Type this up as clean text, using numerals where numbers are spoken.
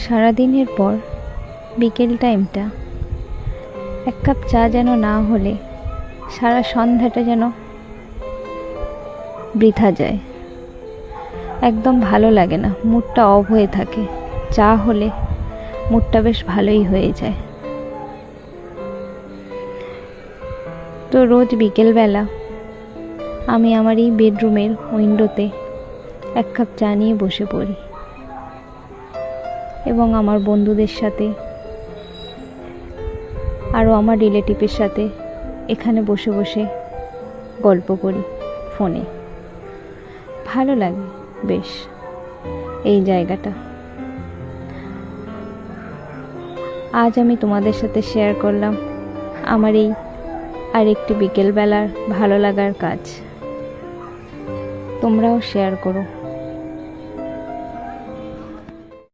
সারাদিনের পর বিকেল টাইমটা এক কাপ চা যেন না হলে সারা সন্ধ্যাটা যেন বৃথা যায়। একদম ভালো লাগে না, মুডটা অফ হয়ে থাকে। চা হলে মুডটা বেশ ভালোই হয়ে যায়। তো রোজ বিকেলবেলা আমি আমার এই বেডরুমের উইন্ডোতে এক কাপ চা নিয়ে বসে পড়ি এবং আমার বন্ধুদের সাথে আরও আমার রিলেটিভের সাথে এখানে বসে বসে গল্প করি ফোনে। ভালো লাগে বেশ এই জায়গাটা। আজ আমি তোমাদের সাথে শেয়ার করলাম আমার এই আরেকটি বিকেলবেলার ভালো লাগার কাজ। তোমরাও শেয়ার করো।